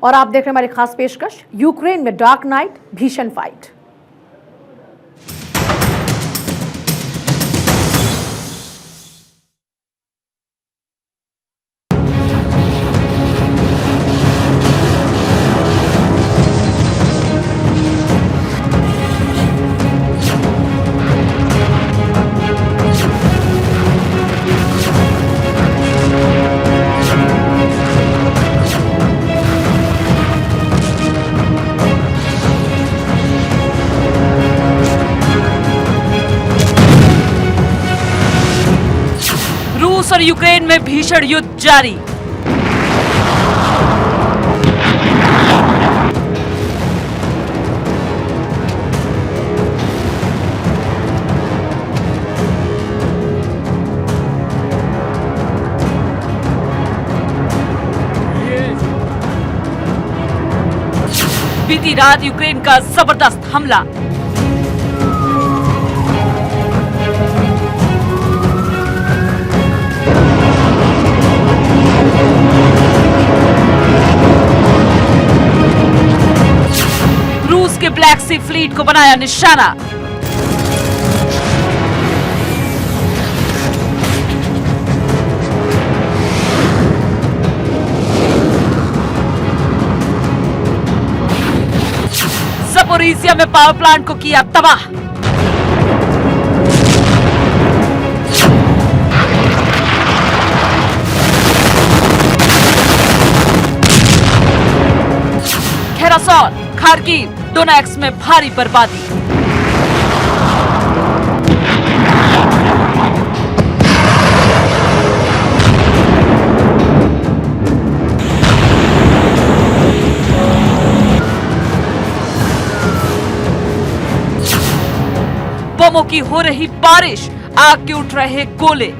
और आप देख रहे हैं हमारी खास पेशकश, यूक्रेन में डार्क नाइट, भीषण फाइट। रूस और यूक्रेन में भीषण युद्ध जारी। बीती रात यूक्रेन का जबरदस्त हमला। रूस के ब्लैक सी फ्लीट को बनाया निशाना। ज़पोरिज़िया में पावर प्लांट को किया तबाह। खेरासोन, खार्किव, डोनेट्स्क में भारी बर्बादी। बमों की हो रही बारिश, आग के उठ रहे गोले।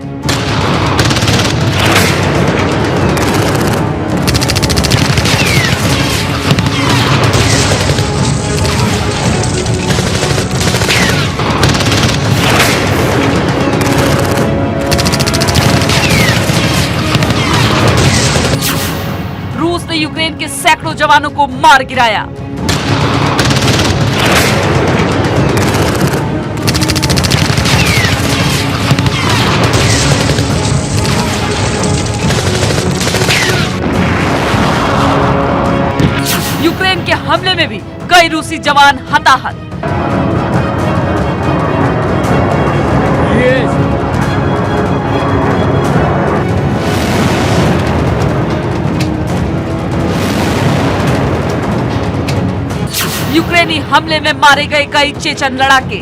रूस ने यूक्रेन के सैकड़ों जवानों को मार गिराया। यूक्रेन के हमले में भी कई रूसी जवान हताहत। यूक्रेनी हमले में मारे गए कई चेचन लड़ाके।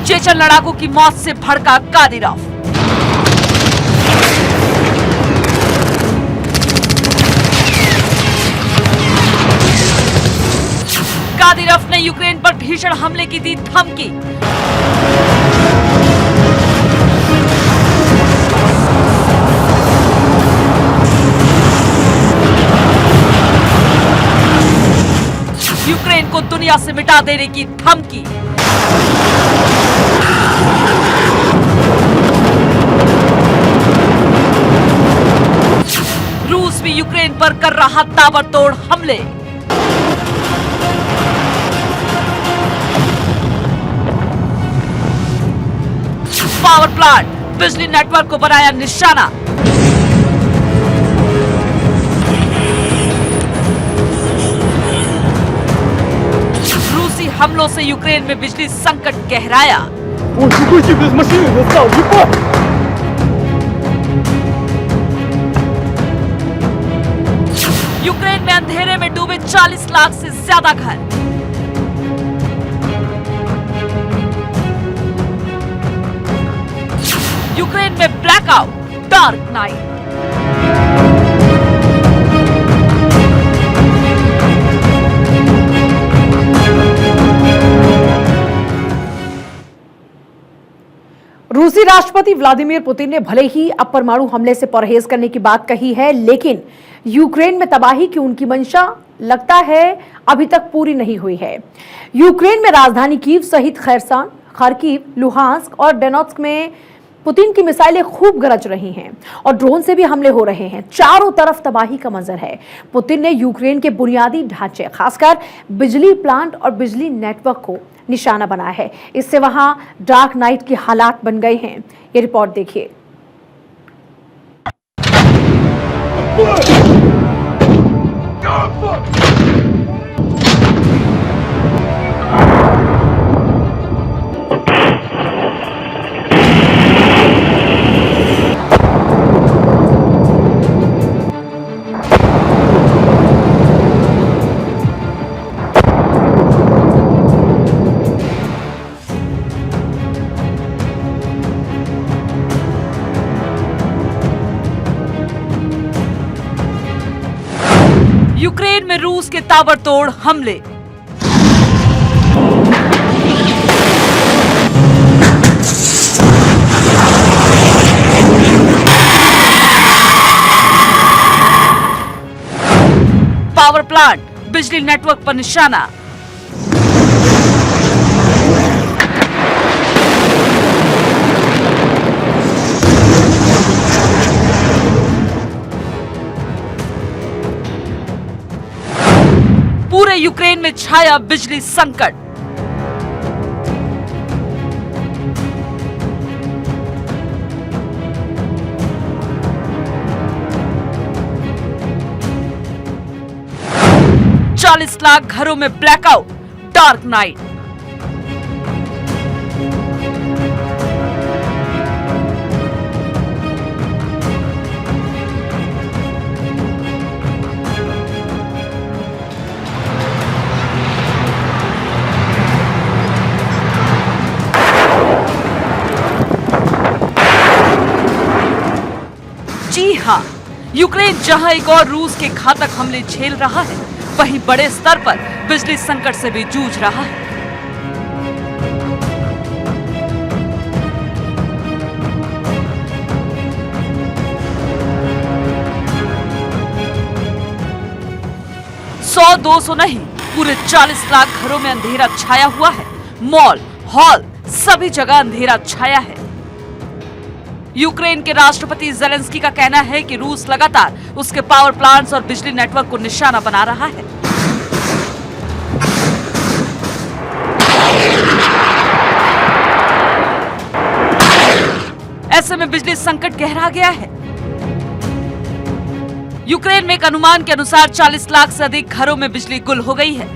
चेचन लड़ाकों की मौत से भड़का कादिरोव। कादिरोव ने यूक्रेन पर भीषण हमले की दी धमकी। यूक्रेन को दुनिया से मिटा देने की धमकी। रूस भी यूक्रेन पर कर रहा ताबड़तोड़ हमले। पावर प्लांट, बिजली नेटवर्क को बनाया निशाना। रूसी हमलों से यूक्रेन में बिजली संकट गहराया। यूक्रेन में अंधेरे में डूबे 40 लाख से ज्यादा घर। यूक्रेन में ब्लैकआउट, डार्क नाइट। रूसी राष्ट्रपति व्लादिमीर पुतिन ने भले ही अब परमाणु हमले से परहेज करने की बात कही है, लेकिन यूक्रेन में तबाही की उनकी मंशा लगता है अभी तक पूरी नहीं हुई है। यूक्रेन में राजधानी कीव सहित खैरसान, खार्किव, लुहांस्क और डोनेत्स्क में पुतिन की मिसाइलें खूब गरज रही हैं और ड्रोन से भी हमले हो रहे हैं। चारों तरफ तबाही का मंजर है। पुतिन ने यूक्रेन के बुनियादी ढांचे, खासकर बिजली प्लांट और बिजली नेटवर्क को निशाना बनाया है। इससे वहां डार्क नाइट के हालात बन गए हैं। ये रिपोर्ट देखिए। यूक्रेन में रूस के ताबड़तोड़ हमले। पावर प्लांट, बिजली नेटवर्क पर निशाना। पूरे यूक्रेन में छाया बिजली संकट। चालीस लाख घरों में ब्लैकआउट, डार्क नाइट। जी हां, यूक्रेन जहां एक और रूस के घातक हमले झेल रहा है, वहीं बड़े स्तर पर बिजली संकट से भी जूझ रहा है। सौ 200 नहीं, पूरे 40 लाख घरों में अंधेरा छाया हुआ है। मॉल, हॉल, सभी जगह अंधेरा छाया है। यूक्रेन के राष्ट्रपति ज़ेलेंस्की का कहना है कि रूस लगातार उसके पावर प्लांट्स और बिजली नेटवर्क को निशाना बना रहा है। ऐसे में बिजली संकट गहरा गया है। यूक्रेन में एक अनुमान के अनुसार 40 लाख से अधिक घरों में बिजली गुल हो गई है।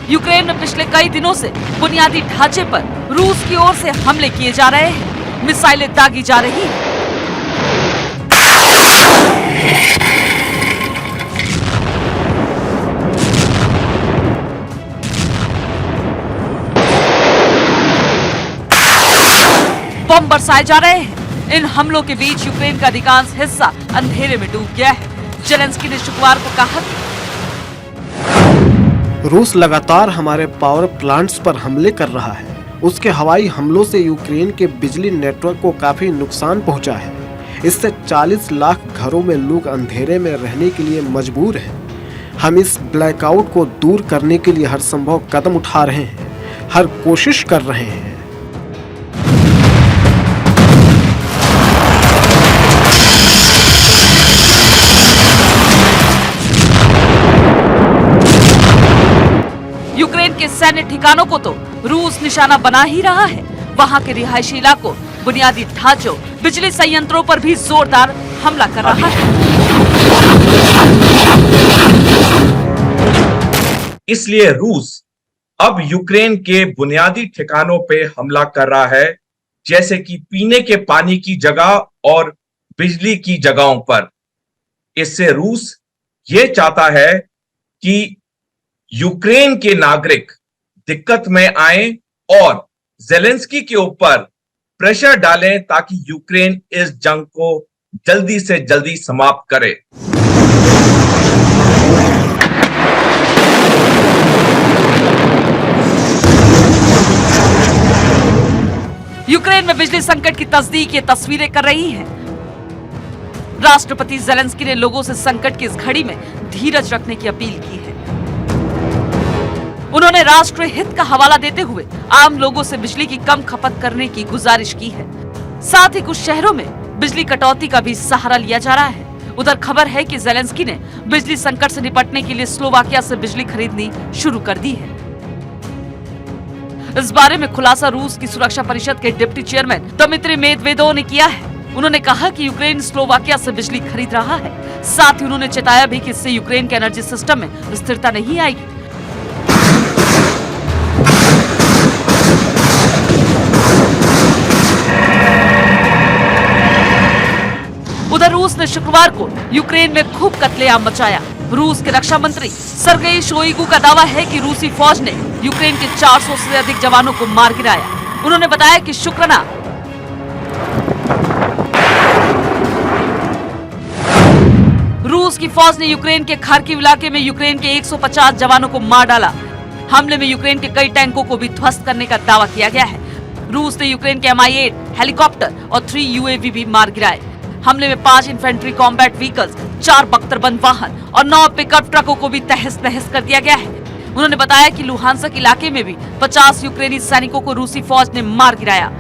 यूक्रेन में पिछले कई दिनों से बुनियादी ढांचे पर रूस की ओर से हमले किए जा रहे हैं, मिसाइलें दागी जा रही हैं। बम बरसाए जा रहे हैं। इन हमलों के बीच यूक्रेन का अधिकांश हिस्सा अंधेरे में डूब गया है। ज़ेलेंस्की ने शुक्रवार को कहा, रूस लगातार हमारे पावर प्लांट्स पर हमले कर रहा है। उसके हवाई हमलों से यूक्रेन के बिजली नेटवर्क को काफी नुकसान पहुंचा है। इससे 40 लाख घरों में लोग अंधेरे में रहने के लिए मजबूर हैं। हम इस ब्लैकआउट को दूर करने के लिए हर संभव कदम उठा रहे हैं, हर कोशिश कर रहे हैं। यूक्रेन के सैन्य ठिकानों को तो रूस निशाना बना ही रहा है। वहां के रिहायशी इलाकों, बुनियादी ढांचों, बिजली संयंत्रों पर भी जोरदार हमला कर रहा है। इसलिए रूस अब यूक्रेन के बुनियादी ठिकानों पे हमला कर रहा है, जैसे कि पीने के पानी की जगह और बिजली की जगहों पर। इससे रूस ये चाहता है कि यूक्रेन के नागरिक दिक्कत में आए और ज़ेलेंस्की के ऊपर प्रेशर डालें ताकि यूक्रेन इस जंग को जल्दी से जल्दी समाप्त करे। यूक्रेन में बिजली संकट की तस्दीक ये तस्वीरें कर रही हैं। राष्ट्रपति ज़ेलेंस्की ने लोगों से संकट की इस घड़ी में धीरज रखने की अपील की है। उन्होंने राष्ट्रीय हित का हवाला देते हुए आम लोगों से बिजली की कम खपत करने की गुजारिश की है। साथ ही कुछ शहरों में बिजली कटौती का भी सहारा लिया जा रहा है। उधर खबर है कि ज़ेलेंस्की ने बिजली संकट से निपटने के लिए स्लोवाकिया से बिजली खरीदनी शुरू कर दी है। इस बारे में खुलासा रूस की सुरक्षा परिषद के डिप्टी चेयरमैन दमित्री मेदवेदेव ने किया है। उन्होंने कहा कि यूक्रेन स्लोवाकिया से बिजली खरीद रहा है। साथ ही उन्होंने चेताया भी कि इससे यूक्रेन के एनर्जी सिस्टम में स्थिरता नहीं आएगी। उधर रूस ने शुक्रवार को यूक्रेन में खूब कत्लेआम मचाया। रूस के रक्षा मंत्री सर्गेई शोइगु का दावा है कि रूसी फौज ने यूक्रेन के 400 से अधिक जवानों को मार गिराया। उन्होंने बताया कि शुक्रवार रूस की फौज ने यूक्रेन के खार्किव इलाके में यूक्रेन के 150 जवानों को मार डाला। हमले में यूक्रेन के कई टैंकों को भी ध्वस्त करने का दावा किया गया है। रूस ने यूक्रेन के Mi-8 हेलीकॉप्टर और 3 UAV भी मार गिराए। हमले में 5 इन्फेंट्री कॉम्बैट व्हीकल्स, 4 बख्तरबंद वाहन और 9 पिकअप ट्रकों को भी तहस नहस कर दिया गया है। उन्होंने बताया कि लुहांस्क इलाके में भी 50 यूक्रेनी सैनिकों को रूसी फौज ने मार गिराया।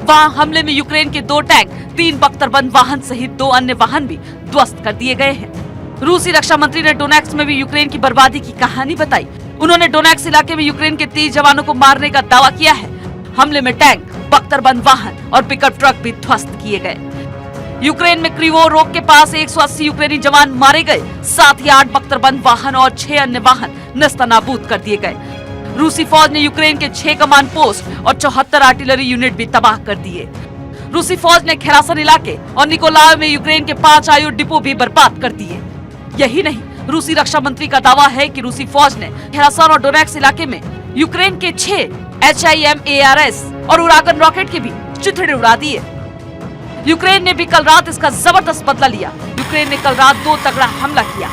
वहां हमले में यूक्रेन के 2 टैंक, 3 बख्तरबंद वाहन सहित 2 अन्य वाहन भी ध्वस्त कर दिए गए हैं। रूसी रक्षा मंत्री ने डोनेट्स्क में भी यूक्रेन की बर्बादी की कहानी बताई। उन्होंने डोनेट्स्क इलाके में यूक्रेन के 30 जवानों को मारने का दावा किया है। हमले में टैंक, बख्तरबंद वाहन और पिकअप ट्रक भी ध्वस्त किए गए। यूक्रेन में क्रिवोरोग के पास 180 यूक्रेनी जवान मारे गए। साथ ही 8 बख्तरबंद वाहन और 6 अन्य वाहन नस्तनाबूद कर दिए गए। रूसी फौज ने यूक्रेन के 6 कमांड पोस्ट और 74 आर्टिलरी यूनिट भी तबाह कर दिए। रूसी फौज ने खेरासन इलाके और निकोलाव में यूक्रेन के 5 आयु डिपो भी बर्बाद कर दिए। यही नहीं, रूसी रक्षा मंत्री का दावा है कि रूसी फौज ने खेरासन और डोनेट्स्क इलाके में यूक्रेन के 6 HIMARS और उरागन रॉकेट के भी चिथड़े उड़ा दिए। यूक्रेन ने भी कल रात इसका जबरदस्त बदला लिया। यूक्रेन ने कल रात 2 तगड़ा हमला किया।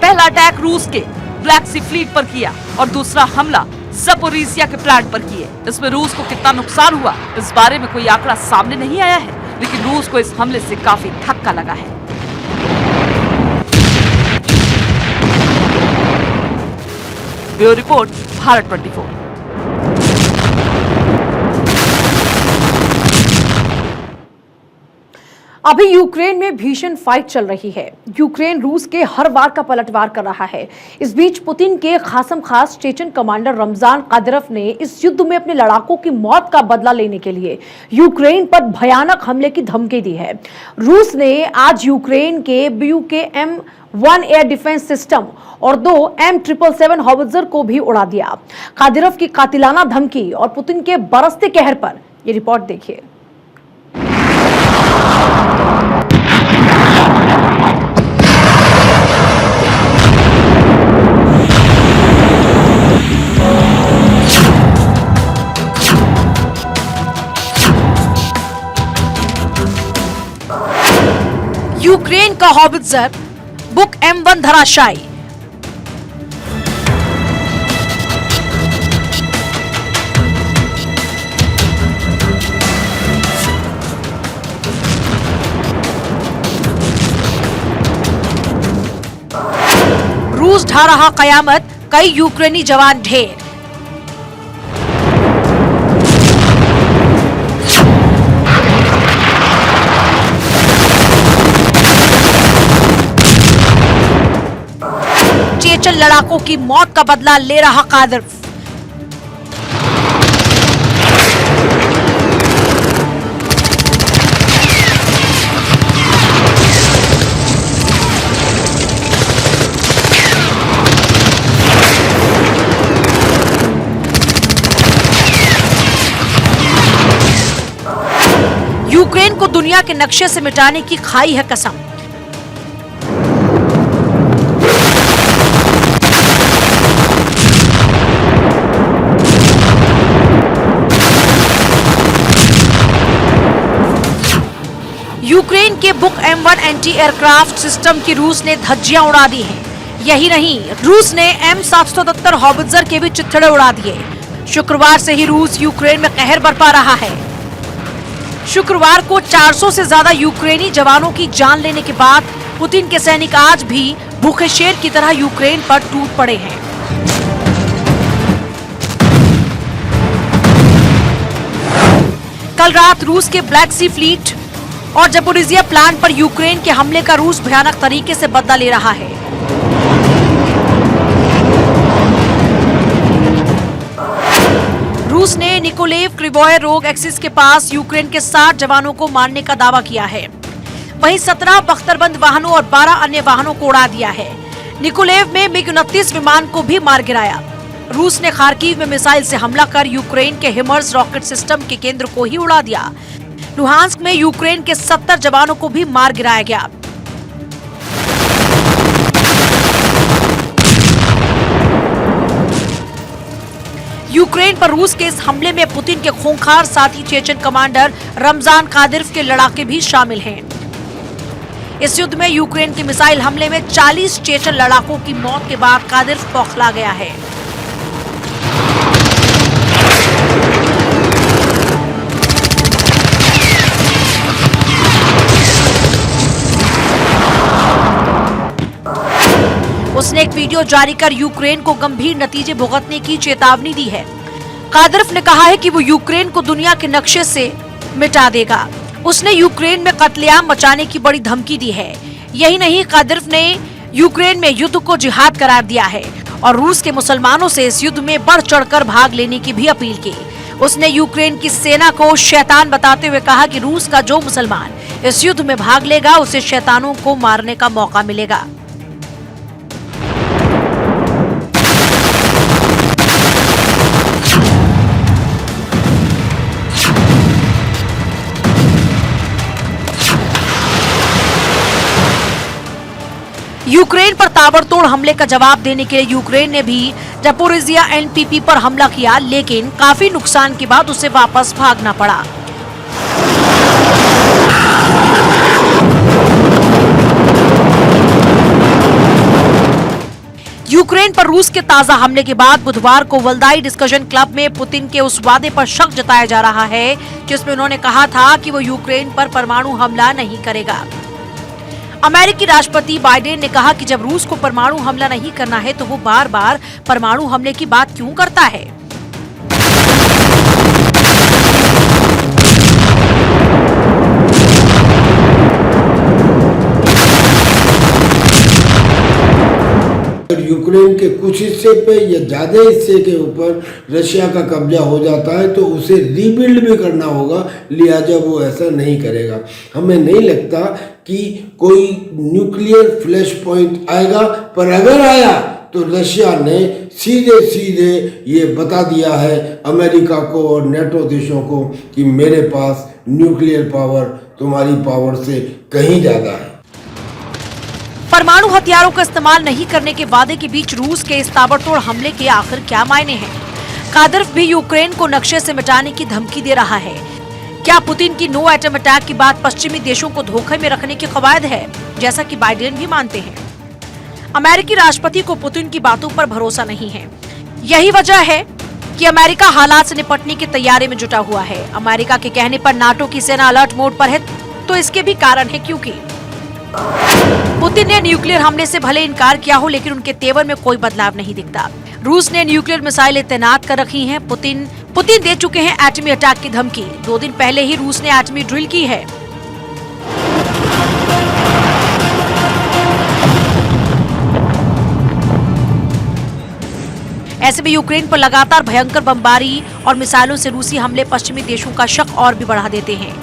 पहला अटैक रूस के ब्लैक सी फ्लीट पर किया और दूसरा हमला ज़पोरिज़िया के प्लांट पर किए। इसमें रूस को कितना नुकसान हुआ इस बारे में कोई आंकड़ा सामने नहीं आया है, लेकिन रूस को इस हमले से काफी धक्का लगा है। Bureau report, Bharat 24। अभी यूक्रेन में भीषण फाइट चल रही है। यूक्रेन रूस के हर वार का पलटवार कर रहा है। इस बीच पुतिन के खासम खास चेचन कमांडर रमजान कादिरोव ने इस युद्ध में अपने लड़ाकों की मौत का बदला लेने के लिए यूक्रेन पर भयानक हमले की धमकी दी है। रूस ने आज यूक्रेन के BUK-M1 एयर डिफेंस सिस्टम और 2 M777 हॉवित्जर को भी उड़ा दिया। कादिरोव की कातिलाना धमकी और पुतिन के बरसते कहर पर ये रिपोर्ट देखिए। यूक्रेन का हॉवित्जर बुक M1 धराशायी। रूस ढा रहा कयामत, कई यूक्रेनी जवान ढेर। चेचन लड़ाकों की मौत का बदला ले रहा कादिरोव। यूक्रेन को दुनिया के नक्शे से मिटाने की खाई है कसम। यूक्रेन के book M1 anti aircraft system की रूस ने धज्जियां उड़ा दी हैं। यही नहीं, रूस ने M777 हॉवित्जर के भी चिथड़े उड़ा दिए। शुक्रवार से ही रूस यूक्रेन में कहर बरपा रहा है। शुक्रवार को 400 से ज्यादा यूक्रेनी जवानों की जान लेने के बाद पुतिन के सैनिक आज भी भूखे शेर की तरह यूक्रेन पर टूट पड़े हैं। कल रात रूस के ब्लैक सी फ्लीट और ज़पोरिज़िया प्लांट पर यूक्रेन के हमले का रूस भयानक तरीके से बदला ले रहा है। रूस ने निकोलेव क्रिवोय रोग एक्सिस के पास यूक्रेन के 60 जवानों को मारने का दावा किया है। वहीं 17 बख्तरबंद वाहनों और 12 अन्य वाहनों को उड़ा दिया है। निकोलेव में मिग-29 विमान को भी मार गिराया। रूस ने खार्किव में मिसाइल से हमला कर यूक्रेन के हिमर्स रॉकेट सिस्टम के केंद्र को ही उड़ा दिया। लुहांस्क में यूक्रेन के 70 जवानों को भी मार गिराया गया। यूक्रेन पर रूस के इस हमले में पुतिन के खूंखार साथी चेचन कमांडर रमजान कादिरोव के लड़ाके भी शामिल हैं। इस युद्ध में यूक्रेन के मिसाइल हमले में 40 चेचन लड़ाकों की मौत के बाद कादिरोव बौखला गया है। उसने एक वीडियो जारी कर यूक्रेन को गंभीर नतीजे भुगतने की चेतावनी दी है। कादिरोव ने कहा है कि वो यूक्रेन को दुनिया के नक्शे से मिटा देगा। उसने यूक्रेन में कत्लेआम मचाने की बड़ी धमकी दी है। यही नहीं, कादिरोव ने यूक्रेन में युद्ध को जिहाद करार दिया है और रूस के मुसलमानों से इस युद्ध में बढ़ चढ़कर भाग लेने की भी अपील की। उसने यूक्रेन की सेना को शैतान बताते हुए कहा कि रूस का जो मुसलमान इस युद्ध में भाग लेगा उसे शैतानों को मारने का मौका मिलेगा। यूक्रेन पर ताबड़तोड़ हमले का जवाब देने के लिए यूक्रेन ने भी ज़पोरिज़िया एनपीपी पर हमला किया, लेकिन काफी नुकसान के बाद उसे वापस भागना पड़ा। यूक्रेन पर रूस के ताजा हमले के बाद बुधवार को वल्दाई डिस्कशन क्लब में पुतिन के उस वादे पर शक जताया जा रहा है जिसमें उन्होंने कहा था कि वो यूक्रेन पर परमाणु हमला नहीं करेगा। अमेरिकी राष्ट्रपति बाइडेन ने कहा कि जब रूस को परमाणु हमला नहीं करना है तो वो बार बार परमाणु हमले की बात क्यों करता है। यूक्रेन के कुछ हिस्से पे या ज्यादा हिस्से के ऊपर रशिया का कब्जा हो जाता है तो उसे रीबिल्ड भी करना होगा, लिहाजा वो ऐसा नहीं करेगा। हमें नहीं लगता कि कोई न्यूक्लियर फ्लैश पॉइंट आएगा, पर अगर आया तो रशिया ने सीधे सीधे ये बता दिया है अमेरिका को और नेटो देशों को कि मेरे पास न्यूक्लियर पावर तुम्हारी पावर से कहीं ज्यादा है। परमाणु हथियारों का इस्तेमाल नहीं करने के वादे के बीच रूस के इस ताबड़तोड़ हमले के आखिर क्या मायने हैं? कादिरोव भी यूक्रेन को नक्शे से मिटाने की धमकी दे रहा है। क्या पुतिन की नो एटम अटैक की बात पश्चिमी देशों को धोखे में रखने की कवायद है, जैसा कि बाइडेन भी मानते हैं? अमेरिकी राष्ट्रपति को पुतिन की बातों पर भरोसा नहीं है। यही वजह है कि अमेरिका हालात से निपटने की तैयारी में जुटा हुआ है। अमेरिका के कहने पर नाटो की सेना अलर्ट मोड पर है, तो इसके भी कारण है, क्योंकि पुतिन ने न्यूक्लियर हमले से भले इनकार किया हो, लेकिन उनके तेवर में कोई बदलाव नहीं दिखता। रूस ने न्यूक्लियर मिसाइलें तैनात कर रखी हैं। पुतिन दे चुके हैं एटमी अटैक की धमकी। 2 दिन पहले ही रूस ने एटमी ड्रिल की है। ऐसे में यूक्रेन पर लगातार भयंकर बमबारी और मिसाइलों से रूसी हमले पश्चिमी देशों का शक और भी बढ़ा देते हैं।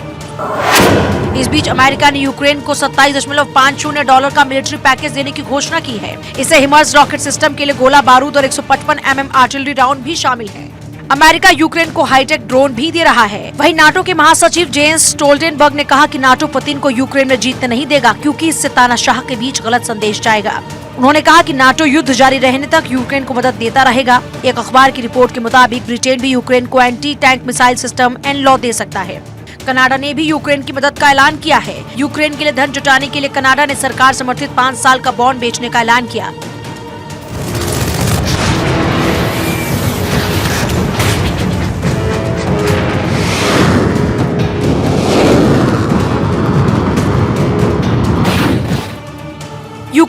इस बीच अमेरिका ने यूक्रेन को $27.50 का मिलिट्री पैकेज देने की घोषणा की है। इसे हिमर्स रॉकेट सिस्टम के लिए गोला बारूद और 155 mm आर्टिलरी राउंड भी शामिल है। अमेरिका यूक्रेन को हाईटेक ड्रोन भी दे रहा है। वहीं नाटो के महासचिव जेंस स्टोल्टेनबर्ग ने कहा कि नाटो पुतिन को यूक्रेन में जीतने नहीं देगा, क्योंकि इससे तानाशाह के बीच गलत संदेश जाएगा। उन्होंने कहा कि नाटो युद्ध जारी रहने तक यूक्रेन को मदद देता रहेगा। एक अखबार की रिपोर्ट के मुताबिक ब्रिटेन भी यूक्रेन को एंटी टैंक मिसाइल सिस्टम एनलॉ दे सकता है। कनाडा ने भी यूक्रेन की मदद का ऐलान किया है। यूक्रेन के लिए धन जुटाने के लिए कनाडा ने सरकार समर्थित 5 साल का बॉन्ड बेचने का ऐलान किया।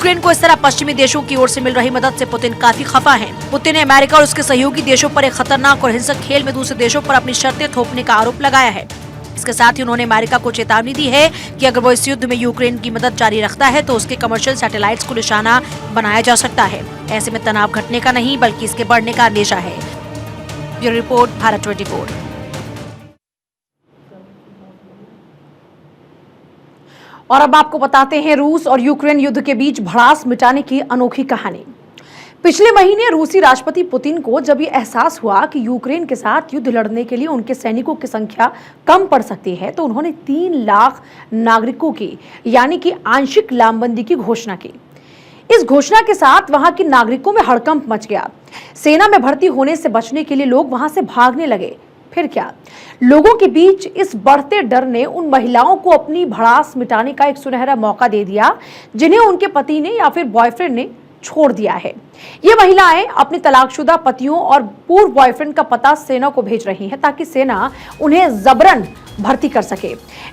यूक्रेन को इस तरह पश्चिमी देशों की ओर से मिल रही मदद से पुतिन काफी खफा हैं। पुतिन ने अमेरिका और उसके सहयोगी देशों पर एक खतरनाक और हिंसक खेल में दूसरे देशों पर अपनी शर्तें थोपने का आरोप लगाया है। इसके साथ ही उन्होंने अमेरिका को चेतावनी दी है कि अगर वो इस युद्ध में यूक्रेन की मदद जारी रखता है तो उसके कमर्शियल सैटेलाइट्स को निशाना बनाया जा सकता है। ऐसे में तनाव घटने का नहीं बल्कि इसके बढ़ने का अंदेशा है। Bureau report, Bharat 24। और अब आपको बताते हैं रूस और यूक्रेन युद्ध के बीच भड़ास मिटाने की अनोखी कहानी। पिछले महीने रूसी राष्ट्रपति पुतिन को जब ये एहसास हुआ कि यूक्रेन के साथ युद्ध लड़ने के लिए उनके सैनिकों की संख्या कम पड़ सकती है तो उन्होंने 3 लाख नागरिकों की यानी कि आंशिक लामबंदी की घोषणा की। इस घोषणा के साथ वहां के नागरिकों में हड़कंप मच गया। सेना में भर्ती होने से बचने के लिए लोग वहां से भागने लगे। फिर क्या, लोगों के बीच इस बढ़ते डर ने उन महिलाओं को अपनी भड़ास मिटाने का एक सुनहरा मौका दे दिया जिन्हें उनके पति ने या फिर बॉयफ्रेंड ने छोड़ दिया है। ये महिलाएं अपने तलाकशुदा पतियों और पूर्व बॉयफ्रेंड का पता सेना को भेज रही हैं ताकि सेना उन्हें जबरन भर्ती कर सके।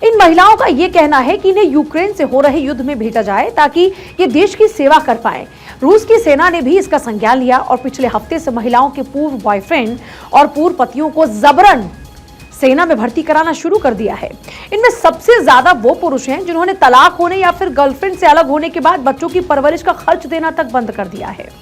इन महिलाओं का ये कहना है कि इन्हें यूक्रेन से हो रहे युद्ध में भेजा जाए ताकि ये देश की सेवा कर पाए। रूस की सेना ने भी इसका संज्ञान लिया और पिछले हफ्ते से महिलाओं के पूर्व बॉयफ्रेंड और पूर्व पतियों को जबरन सेना में भर्ती कराना शुरू कर दिया है। इनमें सबसे ज्यादा वो पुरुष हैं जिन्होंने तलाक होने या फिर गर्लफ्रेंड से अलग होने के बाद बच्चों की परवरिश का खर्च देना तक बंद कर दिया है।